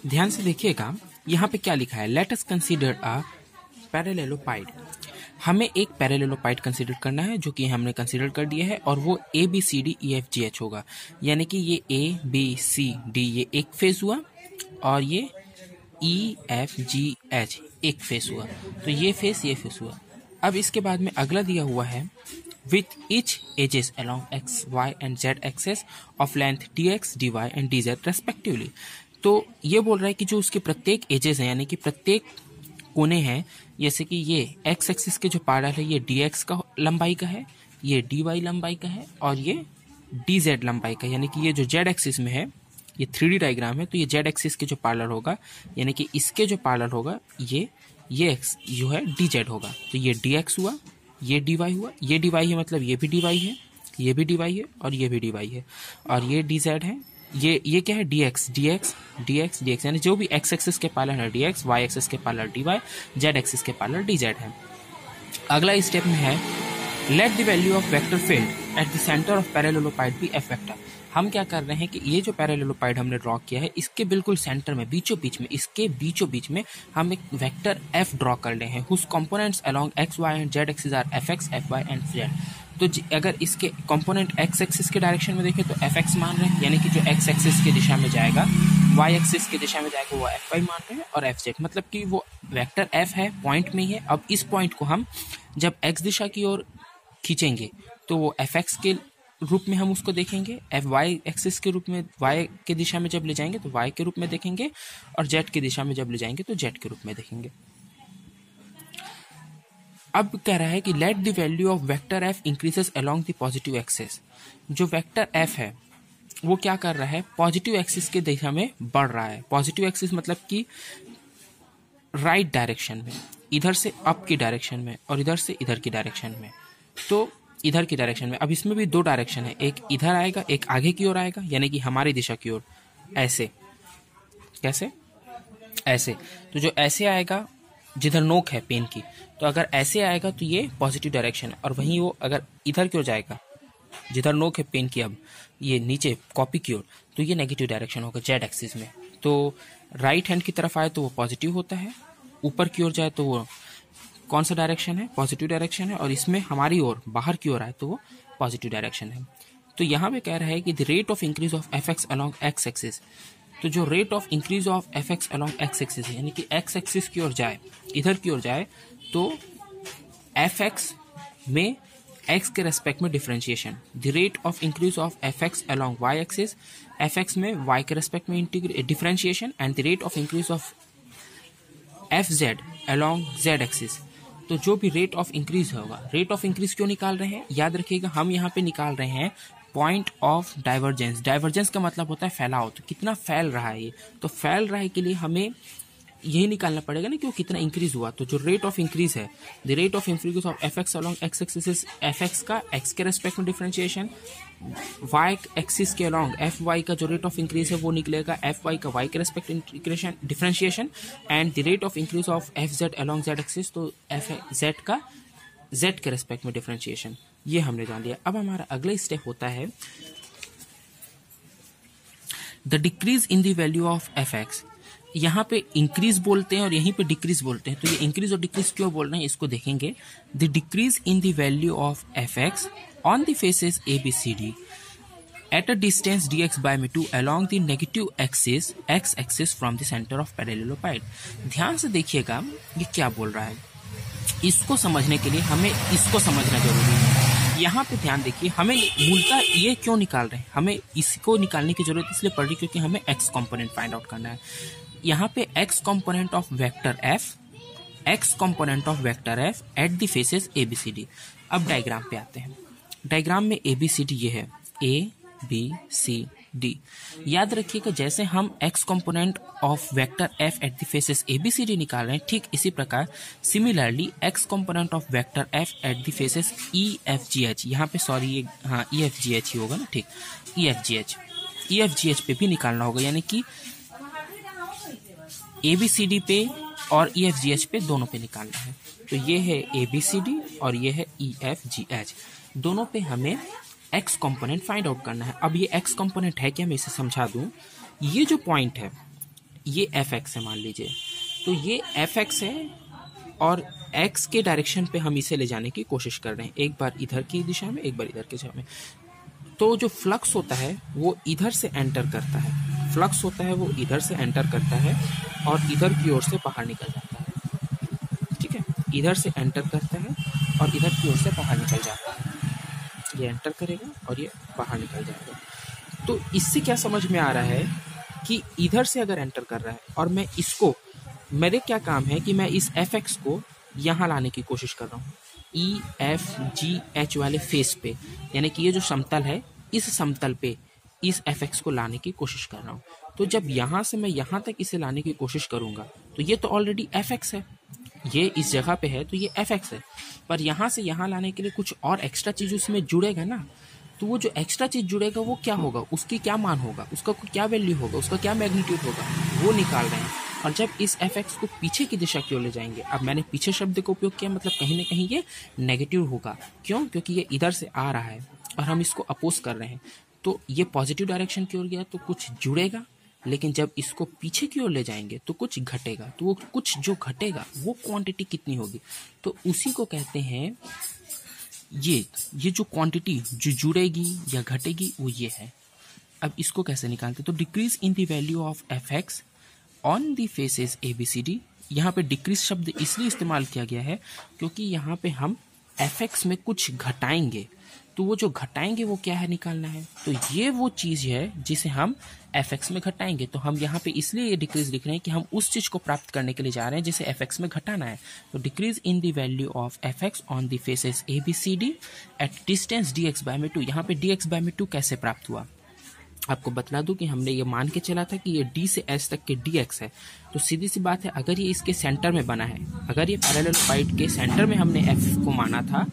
ध्यान से देखिएगा, यहाँ पे क्या लिखा है, लेट अस कंसीडर अ पैरेलेलोपाइड। हमें एक पैरेलेलोपाइड कंसीडर करना है, जो कि हमने कंसीडर कर दिया है, और वो A B C D E F G H होगा। यानी कि ये ए बी सी डी ये एक फेज हुआ, और ये ई एफ जी एच एक फेज हुआ। तो ये फेज हुआ। अब इसके बाद में अगला दिया हुआ है, with each edges along x, y and z axis of length dx, dy and dz respectively। तो ये बोल रहा है कि जो उसके प्रत्येक एजेस हैं, यानी कि प्रत्येक कोने हैं, जैसे कि ये x एक्सिस के जो पैरेलल है, ये dx का लंबाई का है, ये dy लंबाई का है, और ये dz लंबाई का, यानी कि ये जो z एक्सिस में है, ये 3D डायग्राम है, तो ये z एक्सिस के जो पैरेलल होगा, यानी कि इसके जो पैरेलल होगा, ये x जो है dz होगा। तो ये dx हुआ, ये dy हुआ, ये dy है, मतलब ये भी dy है, ये भी dy है, और ये भी dy है, और ये dz है। ये क्या है, dx, यानी जो भी x एक्सिस के पैरेलल है dx, y एक्सिस के पैरेलल dy, z एक्सिस के पैरेलल dz है। अगला स्टेप में है, let the value of vector field at the centre of parallelopiped be F vector. हम क्या कर रहे हैं कि ये जो पैरेललोपाइड हमने ड्रॉ किया है, इसके बिल्कुल सेंटर में, इसके बीचों बीच में हम एक वेक्टर f ड्रॉ कर रहे हैं, whose components along x, y and z axis are fx, fy and z। तो अगर इसके कंपोनेंट x एक्सिस के डायरेक्शन में देखें तो fx मान रहे हैं, यानी कि जो x एक्सिस की दिशा में जाएगा, y एक्सिस की दिशा में जाएगा, वो fy मान रहे हैं, और fz मतलब कि वो वेक्टर f है, पॉइंट में ही है। अब इस पॉइंट को हम जब x दिशा की ओर खींचेंगे तो वो fx के रूप में हम उसको देखेंगे, fy एक्सिस के रूप में y के दिशा में जब ले जाएंगे तो y के रूप में देखेंगे, और z की दिशा में जब ले जाएंगे तो z के रूप में देखेंगे। अब कह रहा है कि late the value of vector f increases along the positive axis. जो वेक्टर f है वो क्या कर रहा है, पॉजिटिव एक्सिस के दिशा में बढ़ रहा है। पॉजिटिव एक्सिस मतलब कि राइट डायरेक्शन में, इधर से अप की डायरेक्शन में, और इधर से इधर की डायरेक्शन में। तो इधर की डायरेक्शन में, अब इसमें भी दो डायरेक्शन है, एक इधर आएगा, एक आगे की ओर आएगा, यानी कि हमारी दिशा की ओर, ऐसे, कैसे, ऐसे। तो जो ऐसे आएगा, जिधर नोक है पेन की, तो अगर ऐसे आएगा तो ये पॉजिटिव डायरेक्शन है, और वहीं वो अगर इधर की ओर जाएगा, जिधर नोक है पेन की, अब ये नीचे कॉपी की ओर, तो ये नेगेटिव डायरेक्शन होगा जेड एक्सिस में। तो राइट हैंड की तरफ आए तो वो पॉजिटिव होता है, ऊपर की ओर जाए तो वो कौन सा डायरेक्शन है, पॉजिटिव डायरेक्शन है, और इसमें हमारी ओर बाहर की ओर आए तो वो पॉजिटिव डायरेक्शन है। तो यहाँ पे कह रहा है कि the rate of increase of F X along x axis. तो जो rate of increase of F X along x axis है, यानी कि एक्स एक्सिस की ओर जाए, इधर की ओर जाए, तो एफ एक्स में एक्स के रेस्पेक्ट में differentiation, the rate of increase of F X along Y axis, F X में वाई के रेस्पेक्ट में differentiation, and the rate of increase of F Z along Z axis. तो जो भी rate of increase होगा, rate of increase क्यों निकाल रहे हैं, याद रखिएगा, हम यहाँ पे निकाल रहे हैं पॉइंट ऑफ डाइवर्जेंस। डाइवर्जेंस का मतलब होता है फैलाव, तो कितना फैल रहा है ये, तो फैल रहा है के लिए हमें यही निकालना पड़ेगा ना कि वो कितना इंक्रीज हुआ। तो जो रेट ऑफ इंक्रीज है, the rate of increase of F X along x axis is F X का एक्स के रेस्पेक्ट में डिफरेंशिएशन, वाई एक्सिस के अलॉन्ग एफ वाई का जो रेट ऑफ इंक्रीज है वो निकलेगा एफ वाई का वाई के respect differentiation, and the rate of increase of F Z along Z axis, तो एफ जेड का जेड के रेस्पेक्ट में डिफरेंशिएशन। ये हमने जान लिया। अब हमारा अगला स्टेप होता है the decrease in the value of F x. यहाँ पे इंक्रीज बोलते हैं और यहीं पे डिक्रीज बोलते हैं, तो ये इंक्रीज और डिक्रीज क्यों बोल रहे हैं इसको देखेंगे। The decrease in the value of F X on the faces A B C D at a distance dx by m2 along the negative axis x axis from the center of paralleloid। ध्यान से देखिएगा ये क्या बोल रहा है, इसको समझने के लिए हमें इसको समझना जरूरी है। यहाँ पे ध्यान देखिए, हमें मूलतः ये क्यों निकाल रहे हैं, हमें इसको निकालने की जरूरत इसलिए पड़ रही क्योंकि हमें x कंपोनेंट फाइंड आउट करना है। यहाँ पे x component of vector f at the faces A B C D. अब डायग्राम पे आते हैं। डायग्राम में ए बी सी डी ये है, ए बी सी डी। याद रखिएगा, जैसे हम x component of vector f at the faces A B C D निकाल रहे हैं, ठीक इसी प्रकार similarly x component of vector f at the faces E F G H, यहाँ पे सॉरी ये हाँ ई एफ जी एच ही होगा ना, ठीक, ई एफ जी एच पे भी निकालना होगा, यानी कि ए बी सी डी पे और ई एफ जी एच पे दोनों पे निकालना है। तो ये है ए बी सी डी और ये है ई एफ जी एच, दोनों पे हमें x कंपोनेंट फाइंड आउट करना है। अब ये x कंपोनेंट है क्या, मैं इसे समझा दूं। ये जो पॉइंट है ये एफ एक्स है मान लीजिए, तो ये एफ एक्स है और एक्स के डायरेक्शन पे हम इसे ले जाने की कोशिश कर रहे हैं, एक बार इधर की दिशा में, एक बार इधर की दिशा में। तो जो फ्लक्स होता है वो इधर से एंटर करता है, फ्लक्स होता है वो इधर से एंटर करता है और इधर की ओर से बाहर निकल जाता है। ठीक है, इधर से एंटर करता है और इधर की ओर से बाहर निकल जाता है। ये एंटर करेगा और ये बाहर निकल जाएगा। तो इससे क्या समझ में आ रहा है कि इधर से अगर एंटर कर रहा है और मैं इसको, मेरे क्या काम है कि मैं इस एफ एक्स को यहाँ लाने की कोशिश कर रहा हूँ, ई एफ जी एच वाले फेस पे, यानी कि ये जो समतल है इस समतल पे इस एफ एक्स को लाने की कोशिश कर रहा हूँ। तो जब यहाँ से मैं यहाँ तक इसे लाने की कोशिश करूँगा तो ये तो ऑलरेडी एफ एक्स है, ये इस जगह पे है तो ये एफ एक्स है, पर यहाँ से यहाँ लाने के लिए कुछ और एक्स्ट्रा चीज उसमें जुड़ेगा ना। तो वो जो एक्स्ट्रा चीज जुड़ेगा वो क्या होगा, उसकी क्या मान होगा, उसका क्या वैल्यू होगा, उसका क्या मैग्नीट्यूड होगा, वो निकाल रहे हैं। और जब इस एफ एक्स को पीछे की दिशा की ओर ले जाएंगे, अब मैंने पीछे शब्द का उपयोग किया, मतलब कहीं ना कहीं ये नेगेटिव होगा। क्यों? क्योंकि ये इधर से आ रहा है और हम इसको अपोज कर रहे हैं, तो ये पॉजिटिव डायरेक्शन की ओर गया तो कुछ जुड़ेगा, लेकिन जब इसको पीछे की ओर ले जाएंगे तो कुछ घटेगा। तो वो कुछ जो घटेगा वो क्वांटिटी कितनी होगी, तो उसी को कहते हैं ये जो क्वांटिटी जो जुड़ेगी या घटेगी वो ये है। अब इसको कैसे निकालते, तो decrease in the value of F X on the faces A B C D. यहाँ पे डिक्रीज शब्द इसलिए इस्तेमाल किया गया है क्योंकि यहाँ पे हम एफ एक्स में कुछ घटाएंगे, तो वो जो घटाएंगे वो क्या है निकालना है, तो ये वो चीज है जिसे हम एफ एक्स में घटाएंगे। तो हम यहाँ पे इसलिए ये डिक्रीज लिख रहे हैं कि हम उस चीज को प्राप्त करने के लिए जा रहे हैं जिसे एफ एक्स में घटाना है। तो decrease in the value of F X on the faces A B C D at distance D X by में 2। यहाँ पे डी एक्स बाय में 2 कैसे प्राप्त हुआ, आपको बतला दूं कि हमने ये मान के चला था कि ये डी से एस तक के डी एक्स है। तो सीधी सी बात है, अगर ये इसके सेंटर में बना है, अगर ये पैरेललोपाइड के सेंटर में हमने एफ को माना था,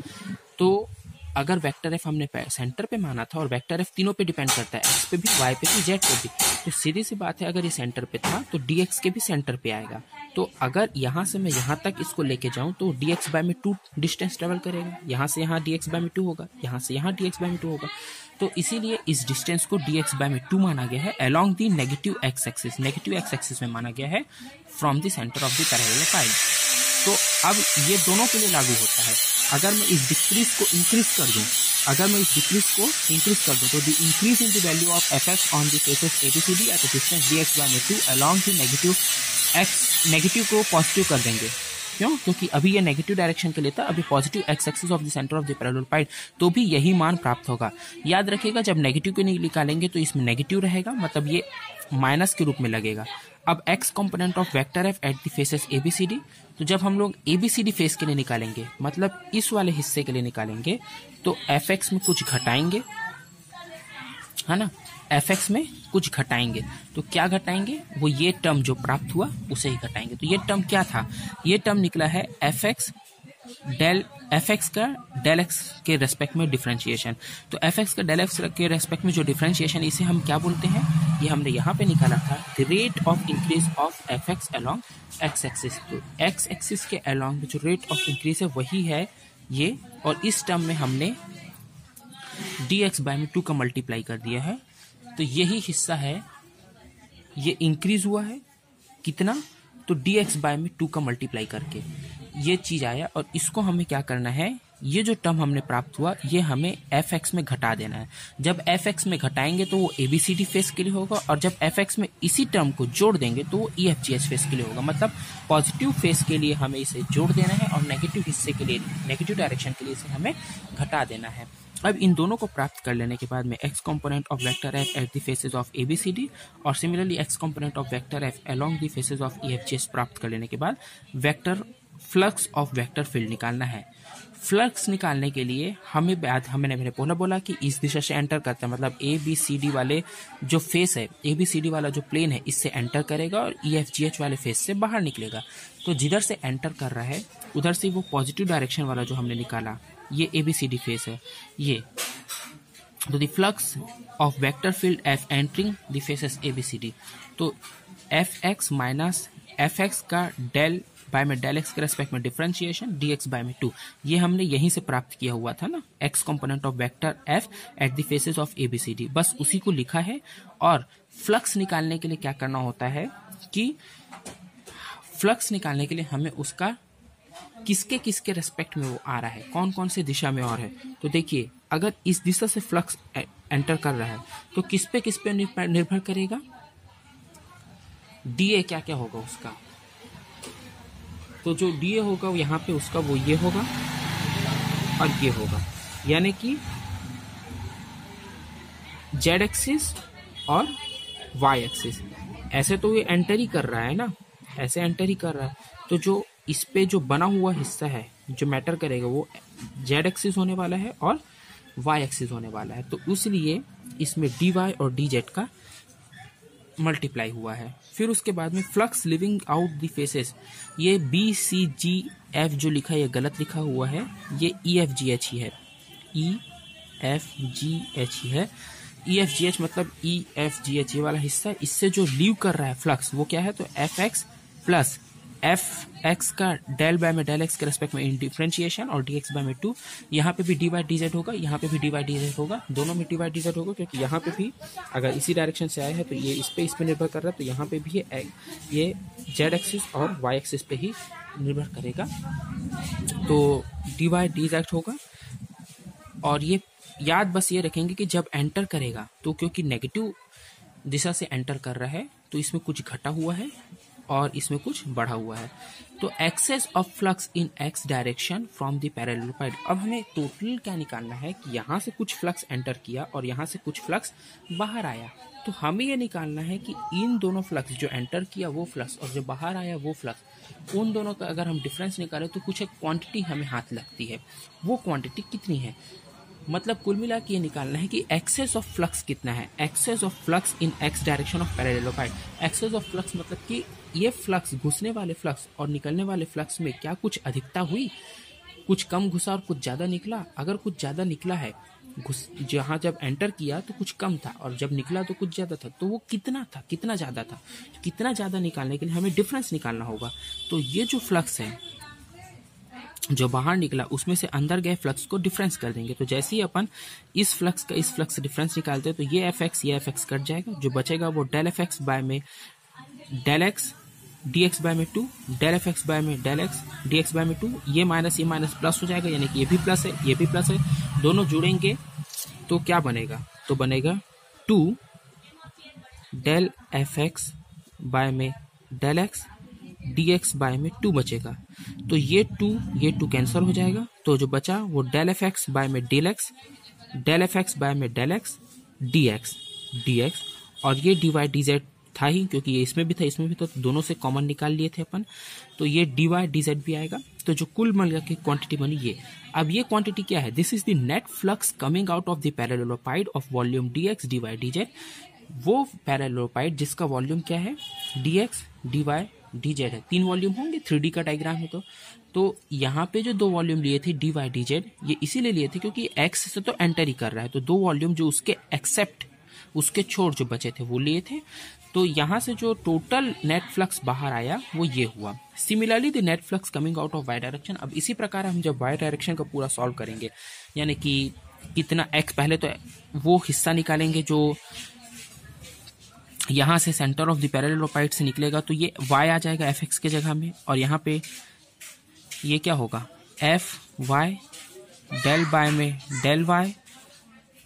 तो अगर वेक्टर एफ हमने सेंटर पे माना था और वेक्टर एफ तीनों पे डिपेंड करता है, एक्स पे भी, वाई पे भी, जेड पे भी, तो सीधी सी बात है अगर ये सेंटर पे था तो डी एक्स के भी सेंटर पे आएगा। तो अगर यहाँ से मैं यहाँ तक इसको लेके जाऊँ तो डी एक्स बाय में 2 डिस्टेंस ट्रेवल करेगा, यहाँ से यहाँ डी एक्स बाय में 2 होगा, यहाँ से यहाँ डी एक्स बाय में 2 होगा। तो इसीलिए इस डिस्टेंस को डी एक्स बाय में 2 माना गया है along the negative X axis. Negative X axis में माना गया है from the centre of the parallelopiped. तो अब ये दोनों के लिए लागू होता है। अगर मैं इस डिक्रीज को इंक्रीज कर दूं, अगर मैं इस डिक्रीज को इंक्रीज कर दूं तो the increase in the value of F X on the faces A B C D at the distance D X by में 2 along the negative X, negative को पॉजिटिव कर देंगे। क्यों? क्योंकि अभी ये नेगेटिव डायरेक्शन के लिए था, अभी positive X axis of the centre of the parallelopiped, तो भी यही मान प्राप्त होगा। याद रखिएगा जब नेगेटिव को निकालेंगे तो इसमें नेगेटिव रहेगा, मतलब ये माइनस के रूप में लगेगा। अब X component of vector F at the faces A B C D, तो जब हम लोग A B C D face के लिए निकालेंगे, मतलब इस वाले हिस्से के लिए निकालेंगे, तो एफ एक्स में कुछ घटाएंगे, है ना, एफ एक्स में कुछ घटाएंगे। तो क्या घटाएंगे, वो ये टर्म जो प्राप्त हुआ उसे ही घटाएंगे। तो ये टर्म क्या था, ये टर्म निकला है एफ एक्स का डेल एक्स के रेस्पेक्ट में डिफरेंशिएशन। तो एफ एक्स का डेल एक्स के रेस्पेक्ट में जो डिफरेंशिएशन, इसे हम क्या बोलते हैं, ये हमने यहाँ पे निकाला था, the rate of increase of F x along x axis. तो एक्स एक्सिस के अलोंग जो रेट ऑफ इंक्रीज है वही है ये, और इस टर्म में हमने डी एक्स बाय में 2 का मल्टीप्लाई कर दिया है। तो यही हिस्सा है, ये इंक्रीज हुआ है कितना, तो डी एक्स बाय में 2 का मल्टीप्लाई करके ये चीज आया। और इसको हमें क्या करना है, ये जो टर्म हमने प्राप्त हुआ ये हमें एफ एक्स में घटा देना है। जब एफ एक्स में घटाएंगे तो वो A B C D face के लिए होगा, और जब एफ एक्स में इसी टर्म को जोड़ देंगे तो वो ई एफ जी एच फेस के लिए होगा। मतलब पॉजिटिव फेस के लिए हमें इसे जोड़ देना है और नेगेटिव हिस्से के लिए, नेगेटिव डायरेक्शन के लिए इसे हमें घटा देना है। अब इन दोनों को प्राप्त कर लेने के बाद में X component of vector F at the faces of A B C D और similarly X component of vector F along the faces of E F G H प्राप्त कर लेने के बाद vector flux of vector field निकालना है। Flux निकालने के लिए मैंने बोला कि इस दिशा से एंटर करता है, मतलब ए बी सी डी वाले जो फेस है, ए बी सी डी वाला जो प्लेन है इससे एंटर करेगा और ई एफ जी एच वाले फेस से बाहर निकलेगा। तो जिधर से एंटर कर रहा है उधर से वो पॉजिटिव डायरेक्शन वाला जो हमने निकाला, ये A B C D face है ये। तो the flux of vector field F entering the faces A B C D, तो F X minus F X का डेल बाय में डेल एक्स के रेस्पेक्ट में डिफरेंशिएशन डी एक्स बाय में 2, ये हमने यहीं से प्राप्त किया हुआ था ना, X component of vector F at the faces of A B C D, बस उसी को लिखा है। और फ्लक्स निकालने के लिए क्या करना होता है, कि फ्लक्स निकालने के लिए हमें उसका किसके किसके रेस्पेक्ट में वो आ रहा है, कौन कौन से दिशा में और है। तो देखिए, अगर इस दिशा से फ्लक्स एंटर कर रहा है तो किस पे निर्भर करेगा, डीए क्या क्या होगा उसका। तो जो डीए होगा वो यहाँ पे उसका वो ये होगा और ये होगा, यानी कि जेड एक्सिस और वाई एक्सिस। ऐसे तो ये एंटर ही कर रहा है ना, ऐसे एंटर ही कर रहा है, तो जो इस पे जो बना हुआ हिस्सा है जो मैटर करेगा वो जेड एक्सिस होने वाला है और वाई एक्सिस होने वाला है। तो इसलिए इसमें डी वाई और डी जेड का मल्टीप्लाई हुआ है। फिर उसके बाद में flux living out the faces, ये बी सी जी एफ जो लिखा है ये गलत लिखा हुआ है, ये ई एफ जी एच ही है, ई एफ जी एच ही है। ई एफ जी एच मतलब ई एफ जी एच ये वाला हिस्सा, इससे जो लीव कर रहा है फ्लक्स वो क्या है, तो F x plus F X का डेल बाय में डेल एक्स के रेस्पेक्ट में इन डिफ्रेंशिएशन और डी एक्स बाय में 2। यहाँ पे भी डी वाई डी जेड होगा, यहाँ पे भी डी वाई डी जेड होगा, दोनों में डी वाई डी जेड होगा, क्योंकि यहाँ पे भी अगर इसी डायरेक्शन से आया है तो ये इस पे निर्भर कर रहा है, तो यहाँ पे भी ये जेड एक्सिस और वाई एक्सिस पे ही निर्भर करेगा। तो डी वाई डी जेड होगा। और ये याद बस ये रखेंगे कि जब एंटर करेगा तो क्योंकि नेगेटिव दिशा से एंटर कर रहा है तो इसमें कुछ घटा हुआ है और इसमें कुछ बढ़ा हुआ है। तो excess of flux in X direction from the parallelopiped. अब हमें टोटल क्या निकालना है कि यहाँ से कुछ फ्लक्स एंटर किया और यहाँ से कुछ फ्लक्स बाहर आया, तो हमें ये निकालना है कि इन दोनों फ्लक्स जो एंटर किया वो फ्लक्स और जो बाहर आया वो फ्लक्स, उन दोनों का अगर हम डिफरेंस निकालें तो कुछ एक क्वांटिटी हमें हाथ लगती है, वो क्वांटिटी कितनी है। मतलब कुल मिला के ये निकालना है कि एक्सेस ऑफ फ्लक्स कितना है, excess of flux in X direction of parallelopiped. Excess of flux मतलब कि ये फ्लक्स, घुसने वाले फ्लक्स और निकलने वाले फ्लक्स में क्या कुछ अधिकता हुई, कुछ कम घुसा और कुछ ज़्यादा निकला। अगर कुछ ज़्यादा निकला है, जहाँ जब एंटर किया तो कुछ कम था और जब निकला तो कुछ ज़्यादा था, तो वो कितना था, कितना ज़्यादा था। कितना ज़्यादा निकालने के लिए हमें डिफरेंस निकालना होगा। तो ये जो फ्लक्स है जो बाहर निकला उसमें से अंदर गए फ्लक्स को डिफरेंस कर देंगे। तो जैसे ही अपन इस फ्लक्स का इस फ्लक्स डिफरेंस निकालते हैं तो ये एफ एक्स कट जाएगा, जो बचेगा वो डेल एफ एक्स बाय में del X D X by में 2, डेल एफ एक्स बाय में del X D X by में 2, ये माइनस प्लस हो जाएगा, यानी कि ये भी प्लस है ये भी प्लस है, दोनों जुड़ेंगे तो क्या बनेगा, तो बनेगा 2 डेल एफ एक्स बाय में del X D X by में 2 बचेगा। तो ये 2 कैंसिल हो जाएगा, तो जो बचा वो डेल एफ एक्स बाय में डेल एक्स बाय में डेल एक्स डी एक्स और ये डी वाई डी जेड था ही, क्योंकि ये इसमें भी था इसमें भी था, तो दोनों से कॉमन निकाल लिए थे अपन, तो ये डी वाई डी जेड भी आएगा। तो जो कुल मिलकर की क्वांटिटी बनी ये। अब ये क्वांटिटी क्या है, this is the net flux coming out of the parallelopiped of volume D X D Y D Z. वो पैरेललोपाइड जिसका वॉल्यूम क्या है, D X D Y D Z है। 3 वॉल्यूम होंगे, 3D का डायग्राम है। तो यहाँ पे जो 2 वॉल्यूम लिए थे डी वाई डी जेड, ये इसीलिए लिए थे क्योंकि एक्स से तो एंटर ही कर रहा है, तो 2 वॉल्यूम जो उसके एक्सेप्ट उसके छोड़ जो बचे थे वो लिए थे। तो यहाँ से जो टोटल नेट फ्लक्स बाहर आया वो ये हुआ। Similarly the net flux coming out of Y direction. अब इसी प्रकार हम जब वाई डायरेक्शन का पूरा सॉल्व करेंगे, यानी कि कितना एक्स, पहले तो वो हिस्सा निकालेंगे जो यहाँ से सेंटर ऑफ द पैरेललोपाइड से निकलेगा, तो ये y आ जाएगा एफ एक्स के जगह में, और यहाँ पे ये क्या होगा एफ वाई डेल बाय में डेल वाई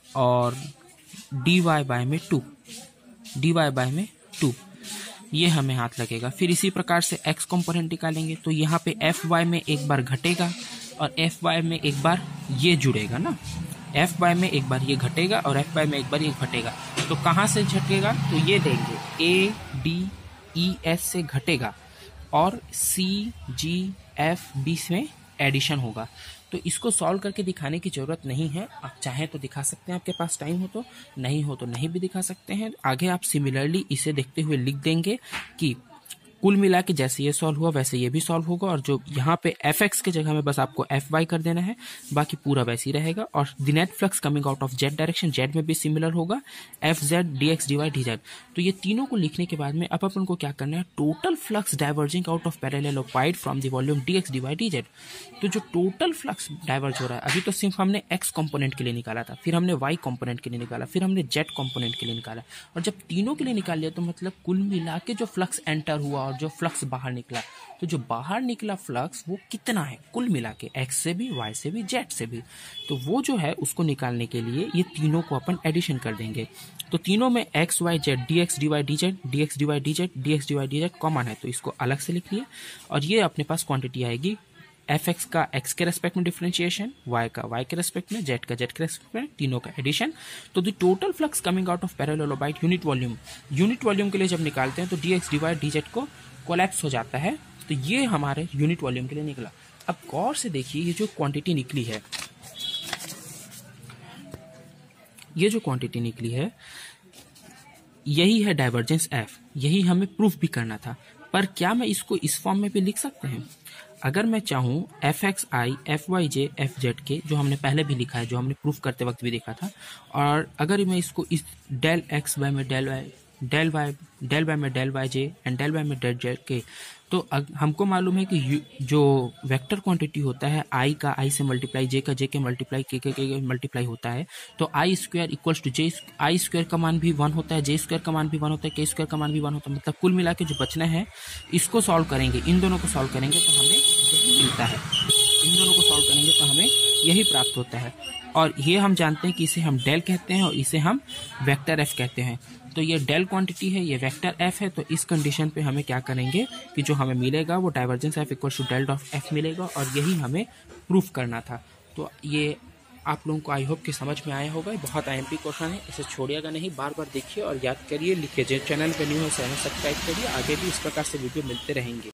और डी वाई बाय में 2 ये हमें हाथ लगेगा। फिर इसी प्रकार से x कंपोनेंट निकालेंगे, तो यहाँ पे एफ वाई में एक बार घटेगा और एफ वाई में एक बार ये जुड़ेगा ना, एफ वाई में एक बार ये घटेगा और एफ वाई में एक बार ये घटेगा। तो कहाँ से घटेगा, तो ये देंगे ए डी ई एस से घटेगा और सी जी एफ बी में एडिशन होगा। तो इसको सॉल्व करके दिखाने की ज़रूरत नहीं है, आप चाहें तो दिखा सकते हैं, आपके पास टाइम हो तो, नहीं हो तो नहीं भी दिखा सकते हैं। आगे आप सिमिलरली इसे देखते हुए लिख देंगे कि कुल मिला के जैसे ये सॉल्व हुआ वैसे ये भी सॉल्व होगा, और जो यहाँ पे एफ एक्स के जगह में बस आपको एफ वाई कर देना है, बाकी पूरा वैसे ही रहेगा। और the net flux coming out of Z direction, Z में भी सिमिलर होगा, F Z D X D Y D Z. तो ये तीनों को लिखने के बाद में अब अपन को क्या करना है, total flux diverging out of parallelopiped from the volume D X D Y D Z. तो जो टोटल फ्लक्स डाइवर्ज हो रहा है, अभी तो सिर्फ हमने एक्स कंपोनेंट के लिए निकाला था, फिर हमने वाई कंपोनेंट के लिए निकाला, फिर हमने जेड कंपोनेंट के लिए निकाला, और जब तीनों के लिए निकाल लिया तो मतलब कुल मिला के जो फ्लक्स एंटर हुआ और जो फ्लक्स बाहर निकला, तो जो बाहर निकला फ्लक्स वो कितना है कुल मिला के, एक्स से भी, वाई से भी, जेड से भी। तो वो जो है उसको निकालने के लिए ये तीनों को अपन एडिशन कर देंगे। तो तीनों में X Y Z, D X D Y D Z, D X D Y D Z, D X D Y D Z common है, तो इसको अलग से लिख लिया। और ये अपने पास क्वांटिटी आएगी एफ एक्स का एक्स के रेस्पेक्ट में डिफरेंशिएशन, वाई का वाई के रेस्पेक्ट में, जेड का जेड के रेस्पेक्ट में, तीनों का एडिशन। तो the total flux coming out of parallelopiped unit volume के लिए जब निकालते हैं तो D X D Y D Z को कोलैप्स हो जाता है। तो ये हमारे यूनिट वॉल्यूम के लिए निकला। अब गौर से देखिए, ये जो क्वांटिटी निकली है, यही है डाइवर्जेंस एफ, यही हमें प्रूफ भी करना था। पर क्या मैं इसको इस फॉर्म में भी लिख सकते हैं? अगर मैं चाहूँ F X I F Y J F Z के, जो हमने पहले भी लिखा है, जो हमने प्रूफ करते वक्त भी देखा था, और अगर मैं इसको इस डेल एक्स वाई में डेल वाई में del Y J and del Y में डेल जेड के, तो हमको मालूम है कि जो वेक्टर क्वांटिटी होता है आई का आई से मल्टीप्लाई, जे का जे के मल्टीप्लाई, के मल्टीप्लाई होता है, तो I square equals to J, I square का मान भी 1 होता है, जे स्क्वायर का मान भी 1 होता है, के स्क्वायर का मान भी 1 होता है। मतलब कुल मिला के जो बचना है, इसको सॉल्व करेंगे, इन दोनों को सॉल्व करेंगे तो हमें यही मिलता है, इन दोनों को सॉल्व करेंगे तो हमें यही प्राप्त होता है। और ये हम जानते हैं कि इसे हम डेल कहते हैं और इसे हम वेक्टर एफ कहते हैं। तो ये डेल क्वांटिटी है, ये वेक्टर एफ है। तो इस कंडीशन पे हमें क्या करेंगे कि जो हमें मिलेगा वो divergence F equal to del of F मिलेगा, और यही हमें प्रूफ करना था। तो ये आप लोगों को आई होप कि समझ में आया होगा। बहुत आईएमपी क्वेश्चन है, इसे छोड़िएगा नहीं, बार बार देखिए और याद करिए, लिखिए। चैनल पे न्यू है चैनल सब्सक्राइब करिए, आगे भी इस प्रकार से वीडियो मिलते रहेंगे।